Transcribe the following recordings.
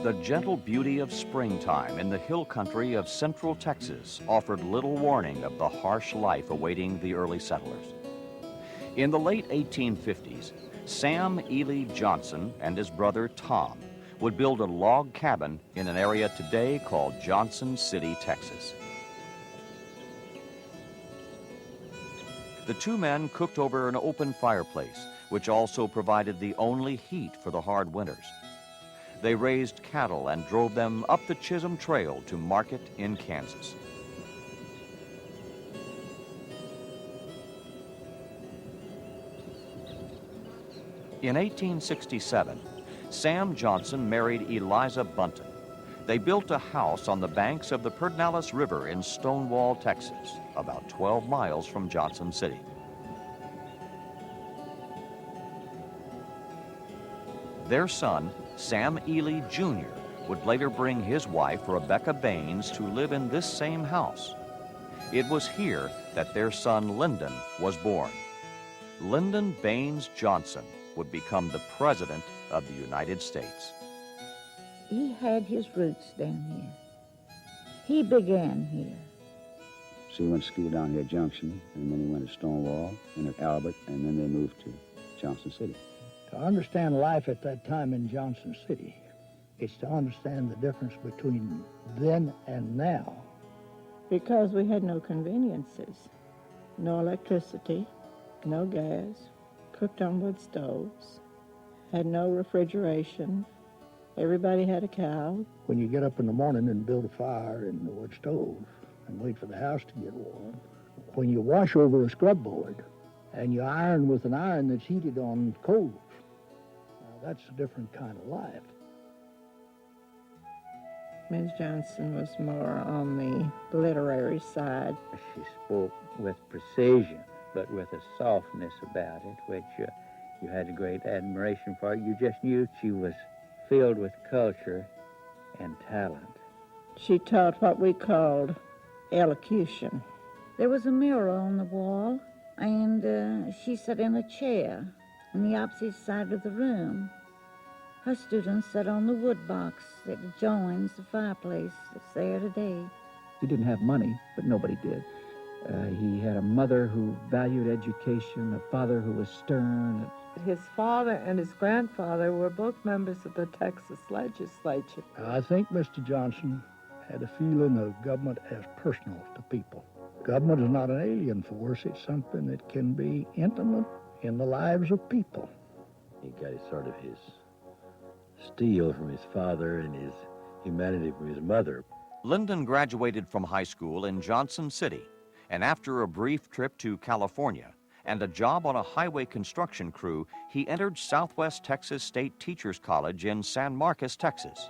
The gentle beauty of springtime in the hill country of central Texas offered little warning of the harsh life awaiting the early settlers. In the late 1850s, Sam Ely Johnson and his brother Tom would build a log cabin in an area today called Johnson City, Texas. The two men cooked over an open fireplace, which also provided the only heat for the hard winters. They raised cattle and drove them up the Chisholm Trail to market in Kansas. In 1867, Sam Johnson married Eliza Bunton. They built a house on the banks of the Pedernales River in Stonewall, Texas, about 12 miles from Johnson City. Their son, Sam Ely Jr., would later bring his wife, Rebecca Baines, to live in this same house. It was here that their son, Lyndon, was born. Lyndon Baines Johnson would become the President of the United States. He had his roots down here. He began here. So he went to school down here at Junction, and then he went to Stonewall, and at Albert, and then they moved to Johnson City. To understand life at that time in Johnson City is to understand the difference between then and now. Because we had no conveniences, no electricity, no gas, cooked on wood stoves, had no refrigeration. Everybody had a cow. When you get up in the morning and build a fire in the wood stove and wait for the house to get warm, when you wash over a scrub board and you iron with an iron that's heated on coals, that's a different kind of life. Ms. Johnson was more on the literary side. She spoke with precision, but with a softness about it, which you had a great admiration for. You just knew she was filled with culture and talent. She taught what we called elocution. There was a mirror on the wall, and she sat in a chair on the opposite side of the room. Her students sat on the wood box that joins the fireplace that's there today. He didn't have money, but nobody did. He had a mother who valued education, a father who was stern. His father and his grandfather were both members of the Texas legislature. I think Mr. Johnson had a feeling of government as personal to people. Government is not an alien force. It's something that can be intimate in the lives of people. He got sort of his steel from his father and his humanity from his mother. Lyndon graduated from high school in Johnson City, and after a brief trip to California and a job on a highway construction crew, he entered Southwest Texas State Teachers College in San Marcos, Texas.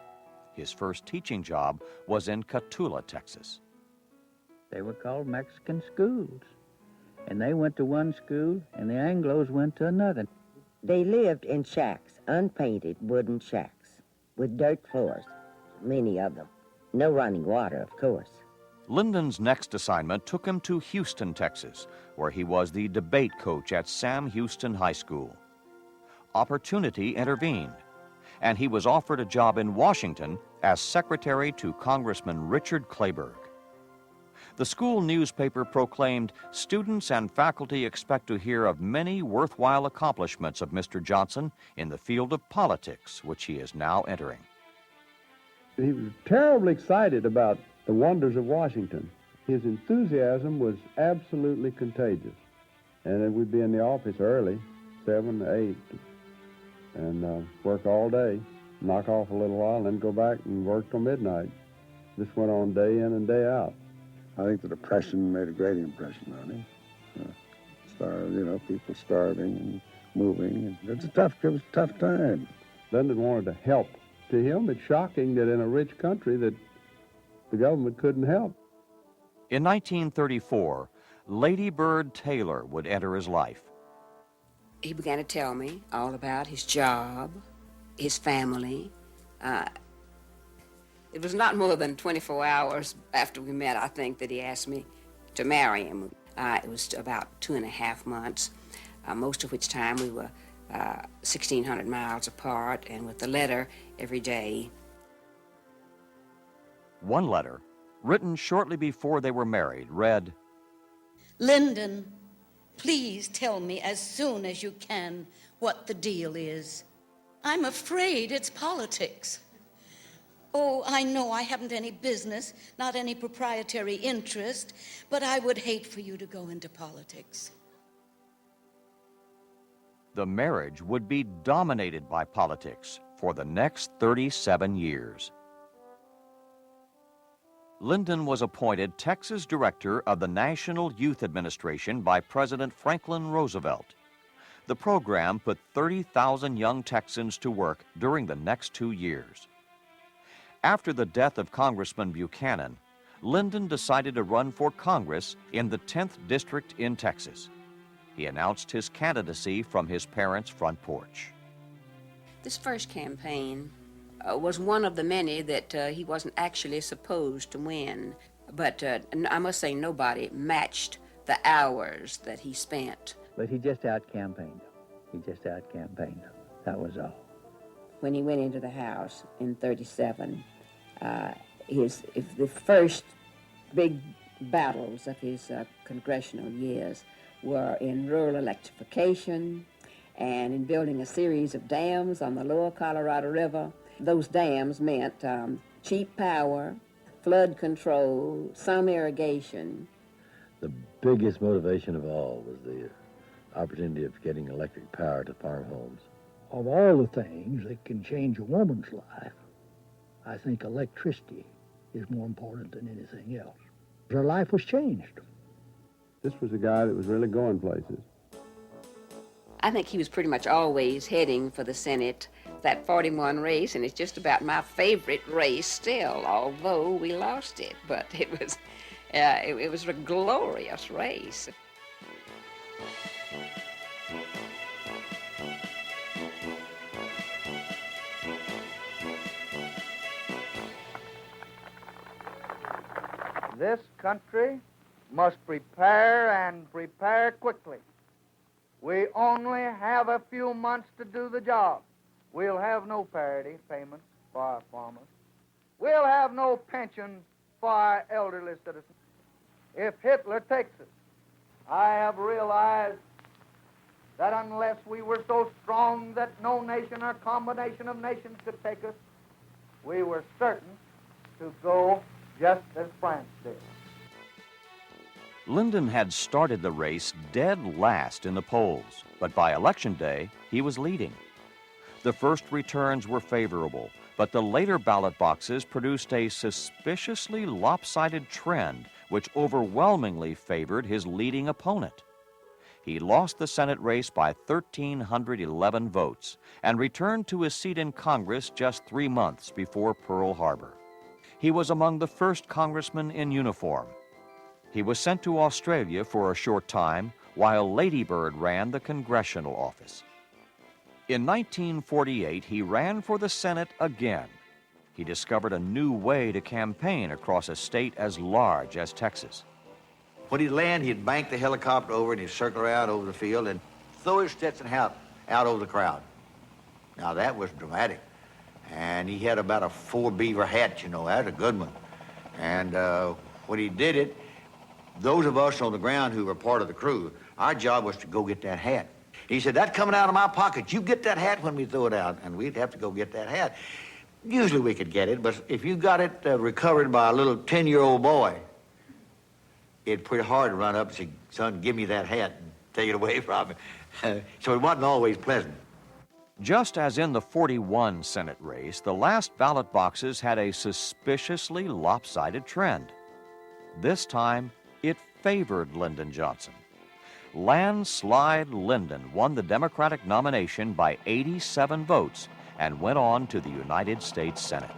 His first teaching job was in Cotulla, Texas. They were called Mexican schools. And they went to one school, and the Anglos went to another. They lived in shacks, unpainted wooden shacks, with dirt floors, many of them. No running water, of course. Lyndon's next assignment took him to Houston, Texas, where he was the debate coach at Sam Houston High School. Opportunity intervened, and he was offered a job in Washington as secretary to Congressman Richard Clayburgh. The school newspaper proclaimed, "Students and faculty expect to hear of many worthwhile accomplishments of Mr. Johnson in the field of politics, which he is now entering." He was terribly excited about the wonders of Washington. His enthusiasm was absolutely contagious. And then we'd be in the office early, 7 to 8, and work all day, knock off a little while, and then go back and work till midnight. This went on day in and day out. I think the Depression made a great impression on him. People starving and moving. And it was a tough time. Lyndon wanted to help. To him, it's shocking that in a rich country that the government couldn't help. In 1934, Lady Bird Taylor would enter his life. He began to tell me all about his job, his family. It was not more than 24 hours after we met, I think, that he asked me to marry him. It was about 2.5 months, most of which time we were 1,600 miles apart, and with a letter every day. One letter, written shortly before they were married, read, Lyndon, please tell me as soon as you can what the deal is. I'm afraid it's politics. Oh, I know I haven't any business, not any proprietary interest, but I would hate for you to go into politics. the marriage would be dominated by politics for the next 37 years. Lyndon was appointed Texas Director of the National Youth Administration by President Franklin Roosevelt. The program put 30,000 young Texans to work during the next 2 years. After the death of Congressman Buchanan, Lyndon decided to run for Congress in the 10th District in Texas. He announced his candidacy from his parents' front porch. This first campaign was one of the many that he wasn't actually supposed to win. But I must say nobody matched the hours that he spent. But he just out-campaigned. That was all. When he went into the House in 37, the first big battles of his congressional years were in rural electrification and in building a series of dams on the lower Colorado River. Those dams meant cheap power, flood control, some irrigation. The biggest motivation of all was the opportunity of getting electric power to farm homes. Of all the things that can change a woman's life, I think electricity is more important than anything else. Her life was changed. This was a guy that was really going places. I think he was pretty much always heading for the Senate, that 41 race, and it's just about my favorite race still, although we lost it. But it was a glorious race. This country must prepare and prepare quickly. We only have a few months to do the job. We'll have no parity payments for our farmers. We'll have no pension for our elderly citizens. If Hitler takes us, I have realized that unless we were so strong that no nation or combination of nations could take us, we were certain to go just as France did. Lyndon had started the race dead last in the polls, but by Election Day, he was leading. The first returns were favorable, but the later ballot boxes produced a suspiciously lopsided trend which overwhelmingly favored his leading opponent. He lost the Senate race by 1,311 votes and returned to his seat in Congress just 3 months before Pearl Harbor. He was among the first congressmen in uniform. He was sent to Australia for a short time while Lady Bird ran the congressional office. In 1948, he ran for the Senate again. He discovered a new way to campaign across a state as large as Texas. When he'd land, he'd bank the helicopter over and he'd circle around over the field and throw his Stetson hat out over the crowd. Now, that was dramatic. And he had about a 4-beaver hat, you know, that was a good one. And when he did it, those of us on the ground who were part of the crew, our job was to go get that hat. He said, that's coming out of my pocket. You get that hat when we throw it out. And we'd have to go get that hat. Usually we could get it, but if you got it recovered by a little 10-year-old boy, it's pretty hard to run up and say, son, give me that hat and take it away from me. So it wasn't always pleasant. Just as in the 41 Senate race, the last ballot boxes had a suspiciously lopsided trend. This time, it favored Lyndon Johnson. Landslide Lyndon won the Democratic nomination by 87 votes and went on to the United States Senate.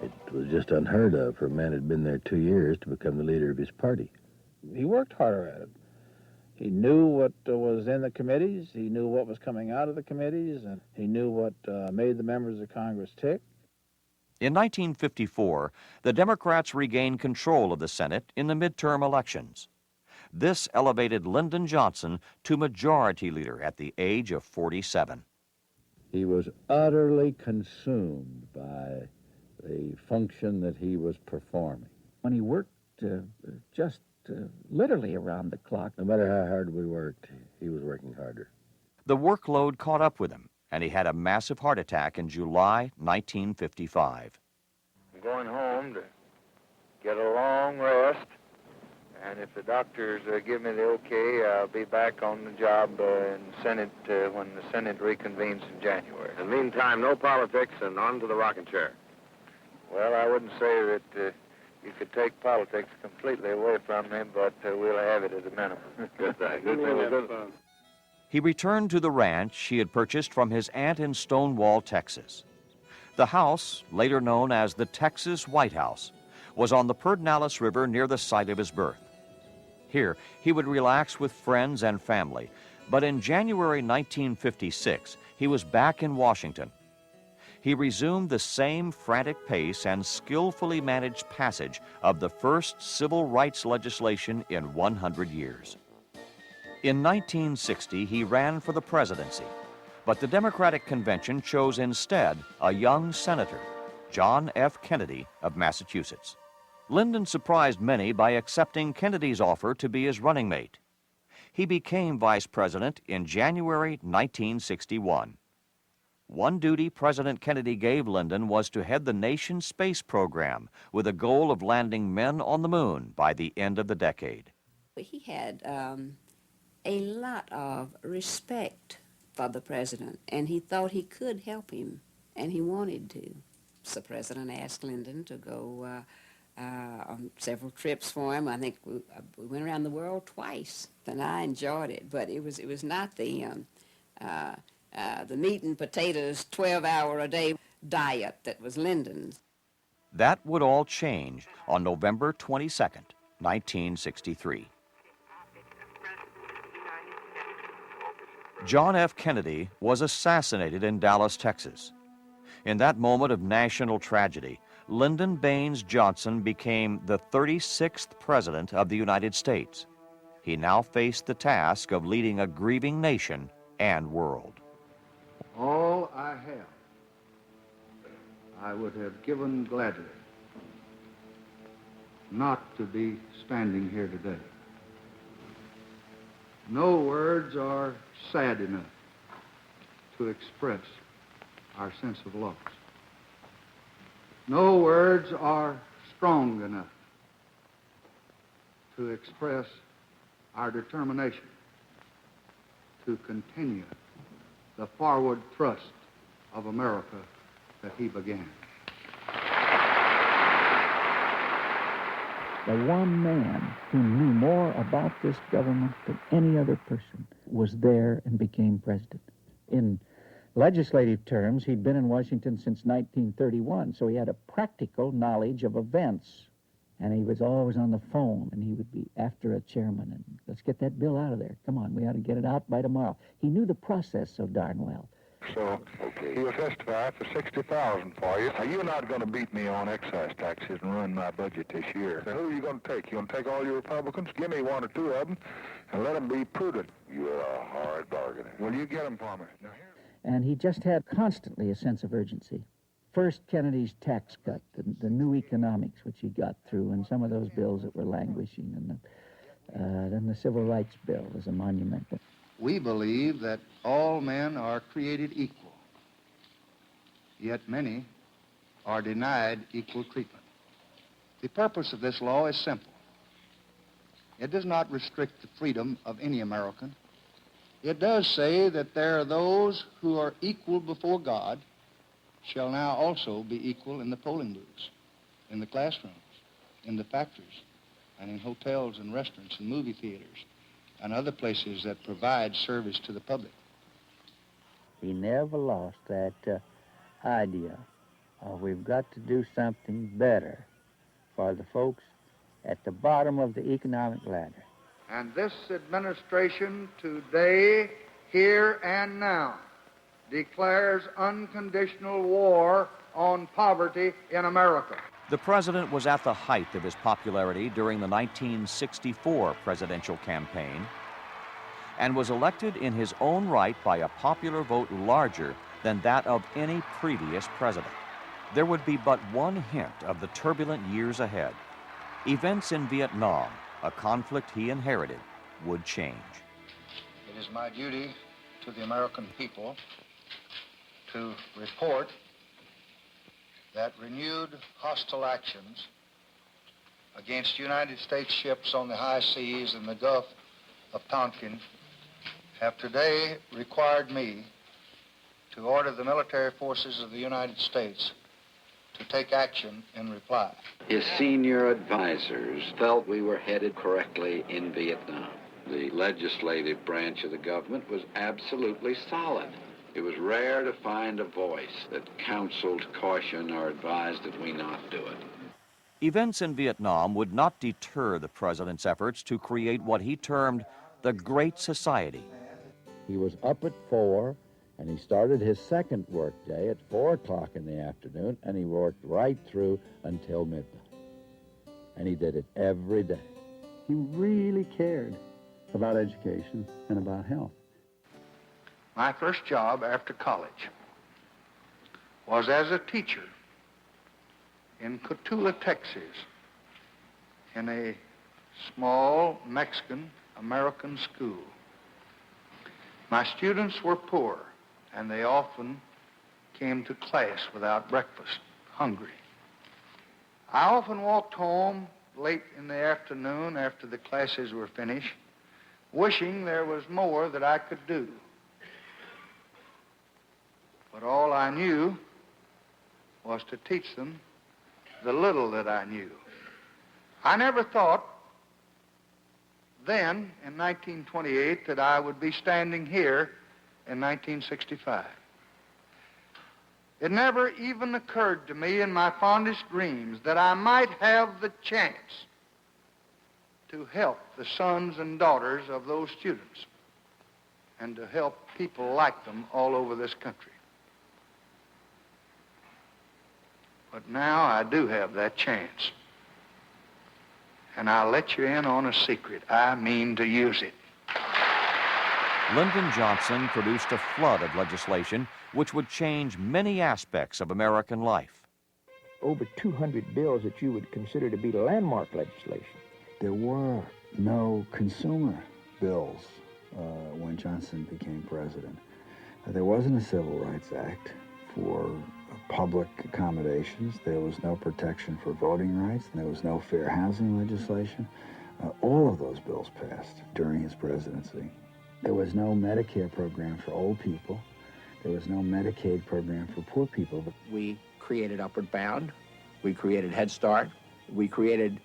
It was just unheard of for a man who'd been there 2 years to become the leader of his party. He worked harder at it. He knew what was in the committees, he knew what was coming out of the committees, and he knew what made the members of Congress tick. In 1954, the Democrats regained control of the Senate in the midterm elections. This elevated Lyndon Johnson to majority leader at the age of 47. He was utterly consumed by the function that he was performing. When he worked just literally around the clock. No matter how hard we worked, he was working harder. The workload caught up with him, and he had a massive heart attack in July 1955. I'm going home to get a long rest, and if the doctors give me the okay, I'll be back on the job in Senate when the Senate reconvenes in January. In the meantime, no politics and on to the rocking chair. Well, I wouldn't say that you could take politics completely away from me, but we'll have it at a minimum. Good thing. Good thing. Good fun. He returned to the ranch he had purchased from his aunt in Stonewall, Texas. The house, later known as the Texas White House, was on the Pedernales River near the site of his birth. Here, he would relax with friends and family, but in January 1956, he was back in Washington. He resumed the same frantic pace and skillfully managed passage of the first civil rights legislation in 100 years. In 1960, he ran for the presidency, but the Democratic Convention chose instead a young senator, John F. Kennedy of Massachusetts. Lyndon surprised many by accepting Kennedy's offer to be his running mate. He became vice president in January 1961. One duty President Kennedy gave Lyndon was to head the nation's space program with a goal of landing men on the moon by the end of the decade. He had a lot of respect for the president, and he thought he could help him, and he wanted to. So the president asked Lyndon to go on several trips for him. I think we went around the world twice, and I enjoyed it, but it was not the meat and potatoes 12-hour-a-day diet that was Lyndon's. That would all change on November 22nd, 1963. John F. Kennedy was assassinated in Dallas, Texas. In that moment of national tragedy, Lyndon Baines Johnson became the 36th President of the United States. He now faced the task of leading a grieving nation and world. All I have, I would have given gladly not to be standing here today. No words are sad enough to express our sense of loss. No words are strong enough to express our determination to continue the forward thrust of America that he began. The one man who knew more about this government than any other person was there and became president. In legislative terms, he'd been in Washington since 1931, so he had a practical knowledge of events. And he was always on the phone, and he would be after a chairman, and let's get that bill out of there. Come on, we ought to get it out by tomorrow. He knew the process so darn well. So he will testify for $60,000 for you. Now, you're not going to beat me on excise taxes and ruin my budget this year. Now, who are you going to take? You going to take all your Republicans? Give me one or two of them, and let them be prudent. You're a hard bargainer. Will you get them for me? Now, here. And he just had constantly a sense of urgency. First, Kennedy's tax cut, the new economics, which he got through, and some of those bills that were languishing, and then the Civil Rights Bill was a monument. We believe that all men are created equal, yet many are denied equal treatment. The purpose of this law is simple. It does not restrict the freedom of any American. It does say that there are those who are equal before God shall now also be equal in the polling booths, in the classrooms, in the factories, and in hotels and restaurants and movie theaters and other places that provide service to the public. He never lost that idea of we've got to do something better for the folks at the bottom of the economic ladder. And this administration today, here and now, declares unconditional war on poverty in America. The president was at the height of his popularity during the 1964 presidential campaign and was elected in his own right by a popular vote larger than that of any previous president. there would be but one hint of the turbulent years ahead. Events in Vietnam, a conflict he inherited, would change. It is my duty to the American people to report that renewed hostile actions against United States ships on the high seas and the Gulf of Tonkin have today required me to order the military forces of the United States to take action in reply. His senior advisors felt we were headed correctly in Vietnam. The legislative branch of the government was absolutely solid. It was rare to find a voice that counseled caution or advised that we not do it. Events in Vietnam would not deter the president's efforts to create what he termed the Great Society. He was up at 4, and he started his second work day at 4 o'clock in the afternoon, and he worked right through until midnight. And he did it every day. He really cared about education and about health. My first job after college was as a teacher in Cotulla, Texas, in a small Mexican-American school. My students were poor, and they often came to class without breakfast, hungry. I often walked home late in the afternoon after the classes were finished, wishing there was more that I could do. But all I knew was to teach them the little that I knew. I never thought then, in 1928, that I would be standing here in 1965. It never even occurred to me in my fondest dreams that I might have the chance to help the sons and daughters of those students and to help people like them all over this country. But now I do have that chance. And I'll let you in on a secret. I mean to use it. Lyndon Johnson produced a flood of legislation which would change many aspects of American life. Over 200 bills that you would consider to be landmark legislation. There were no consumer bills when Johnson became president. There wasn't a Civil Rights Act for public accommodations. There was no protection for voting rights. And there was no fair housing legislation. All of those bills passed during his presidency. There was no Medicare program for old people. There was no Medicaid program for poor people. We created Upward Bound. We created Head Start. We created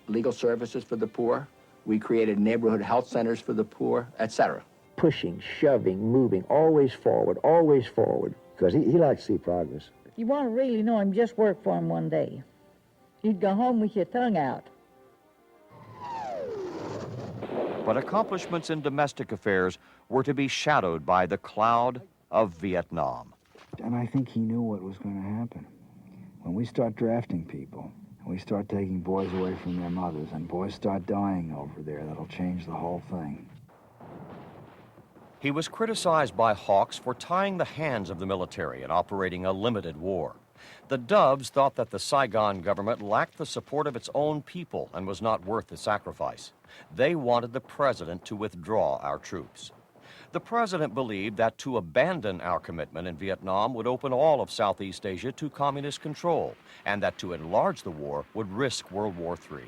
legal services for the poor. We created neighborhood health centers for the poor, etc. Pushing, shoving, moving, always forward, always forward. Because he liked to see progress. You want to really know him, just work for him one day. You'd go home with your tongue out. But accomplishments in domestic affairs were to be shadowed by the cloud of Vietnam. And I think he knew what was going to happen. When we start drafting people, and we start taking boys away from their mothers, and boys start dying over there, that'll change the whole thing. He was criticized by hawks for tying the hands of the military and operating a limited war. The Doves thought that the Saigon government lacked the support of its own people and was not worth the sacrifice. They wanted the president to withdraw our troops. The president believed that to abandon our commitment in Vietnam would open all of Southeast Asia to communist control, and that to enlarge the war would risk World War III.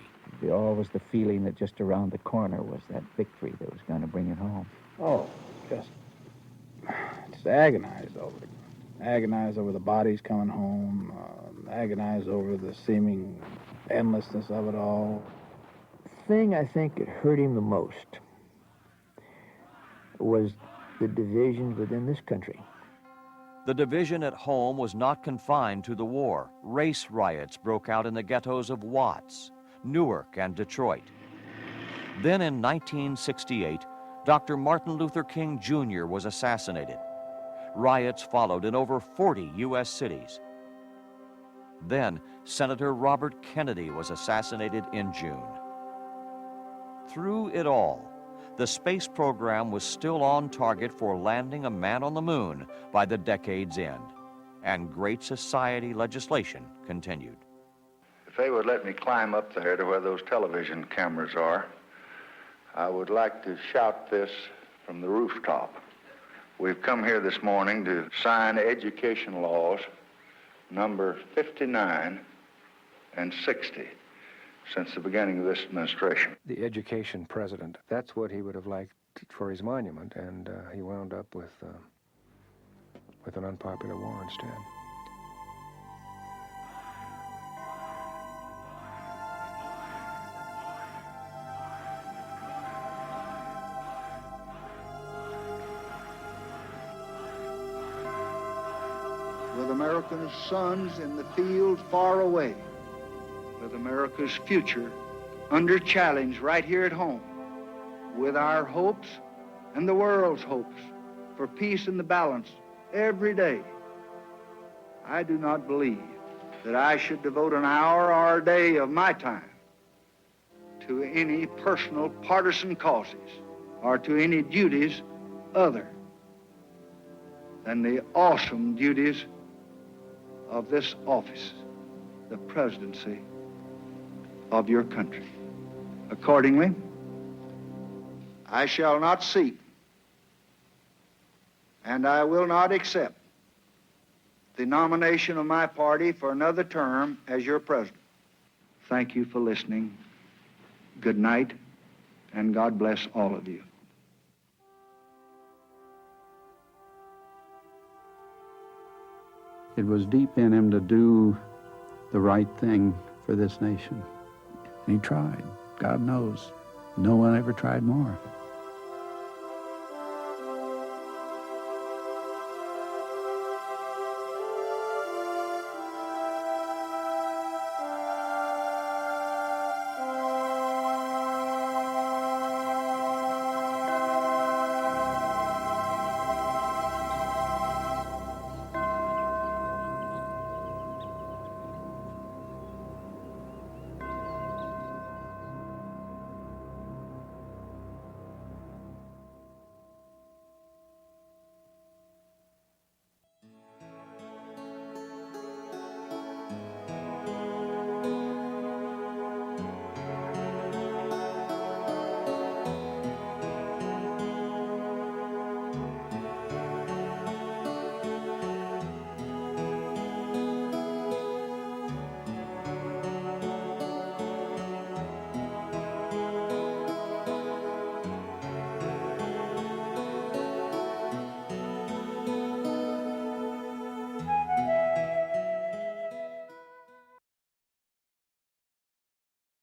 There always the feeling that just around the corner was that victory that was going to bring it home. Oh, just agonized over it. Agonized over the bodies coming home, agonized over the seeming endlessness of it all. The thing I think that hurt him the most was the divisions within this country. The division at home was not confined to the war. Race riots broke out in the ghettos of Watts, Newark, and Detroit. Then in 1968, Dr. Martin Luther King Jr. was assassinated. Riots followed in over 40 U.S. cities. Then, Senator Robert Kennedy was assassinated in June. Through it all, the space program was still on target for landing a man on the moon by the decade's end. and Great Society legislation continued. If they would let me climb up there to where those television cameras are, I would like to shout this from the rooftop. We've come here this morning to sign education laws number 59 and 60 since the beginning of this administration. The education president, that's what he would have liked for his monument, and he wound up with an unpopular war instead. With America's sons in the field far away, with America's future under challenge right here at home, with our hopes and the world's hopes for peace and the balance every day, I do not believe that I should devote an hour or a day of my time to any personal partisan causes or to any duties other than the awesome duties of this office, the presidency of your country. Accordingly, I shall not seek and I will not accept the nomination of my party for another term as your president. Thank you for listening. Good night, and God bless all of you. It was deep in him to do the right thing for this nation. And he tried. God knows, no one ever tried more.